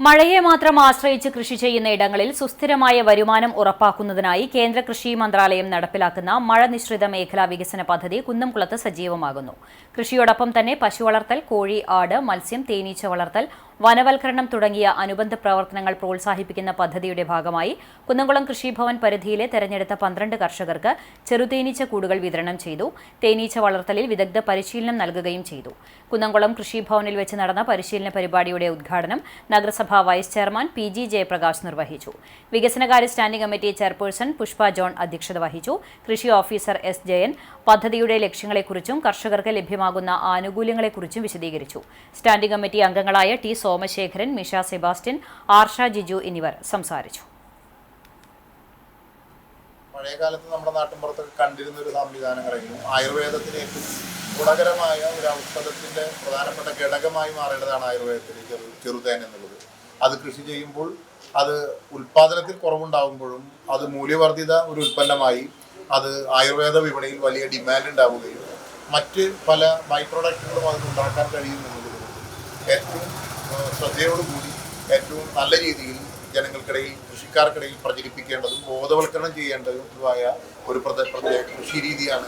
മഴയെ മാത്രം ആശ്രയിച്ച് കൃഷി ചെയ്യുന്ന ഇടങ്ങളിൽ സുസ്ഥിരമായ വരുമാനം ഉറപ്പാക്കുന്നതിനായി കേന്ദ്ര കൃഷി മന്ത്രാലയം നടപ്പിലാക്കുന്ന മഴ നിശ്രിത മേഖലാ വികസന പദ്ധതി കുന്നംകുളത്ത് സജീവമാകുന്നു. കൃഷിയോടൊപ്പം തന്നെ പശുവളർത്തൽ, കോഴി, ആട്, മത്സ്യം, തേനീച്ച വളർത്തൽ, വനവൽക്കരണം തുടങ്ങിയ അനുബന്ധ പ്രവർത്തനങ്ങൾ പ്രോത്സാഹിപ്പിക്കുന്ന പദ്ധതിയുടെ ഭാഗമായി കുന്നംകുളം കൃഷിഭവൻ പരിധിയിലെ തെരഞ്ഞെടുത്ത 12 കർഷകർക്ക് ചെറുതേനീച്ച കൂടുകൾ വിതരണം ചെയ്തു. തേനീച്ച വളർത്തലിൽ വിദഗ്ധ പരിശീലനം നൽകുകയും ചെയ്തു. കുന്നംകുളം കൃഷിഭവനിൽ വെച്ച് നടന്ന പരിശീലന പരിപാടിയുടെ ഉദ്ഘാടനം നഗരസഭാ വൈസ് ചെയർമാൻ PG ജയപ്രകാശ് നിർവഹിച്ചു. വികസനകാര്യ standing committee chairperson Pushpa John അധ്യക്ഷത വഹിച്ചു. കൃഷി ഓഫീസർ S. ജയൻ പദ്ധതിയുടെ ലക്ഷ്യങ്ങളെക്കുറിച്ചും കർഷകർക്ക് ലഭ്യമാകുന്ന ആനുകൂല്യങ്ങളെക്കുറിച്ചും വിശദീകരിച്ചു. സ്റ്റാൻഡിംഗ് കമ്മിറ്റി അംഗങ്ങളായ T. സോമശേഖരൻ, മിഷ സെബാസ്റ്റ്യൻ, ആർഷ ജിജു എന്നിവർ സംസാരിച്ചു. പഴയകാലത്ത് നമ്മുടെ നാട്ടിൻപുറത്തൊക്കെ കണ്ടിരുന്ന ഒരു സംവിധാനങ്ങളെങ്കിലും ആയുർവേദത്തിന് ഏറ്റവും ഗുണകരമായ ഒരു ഔഷധത്തിൻ്റെ പ്രധാനപ്പെട്ട ഘടകമായി മാറേണ്ടതാണ് ആയുർവേദത്തിലെ ചെറുതേൻ എന്നുള്ളത്. അത് കൃഷി ചെയ്യുമ്പോൾ അത് ഉൽപ്പാദനത്തിൽ കുറവുണ്ടാകുമ്പോഴും അത് മൂല്യവർദ്ധിത ഒരു ഉൽപ്പന്നമായി അത് ആയുർവേദ വിപണിയിൽ വലിയ ഡിമാൻഡ് ഉണ്ടാവുകയും മറ്റ് പല ബൈ പ്രൊഡക്റ്റുകളും അതിനുണ്ടാക്കാൻ കഴിയുമെന്നുള്ളത് ഏറ്റവും ശ്രദ്ധയോടുകൂടി ഏറ്റവും നല്ല രീതിയിൽ ജനങ്ങൾക്കിടയിൽ, കൃഷിക്കാർക്കിടയിൽ പ്രചരിപ്പിക്കേണ്ടതും ബോധവൽക്കരണം ചെയ്യേണ്ടതുമായ ഒരു പ്രത്യേക കൃഷി രീതിയാണ്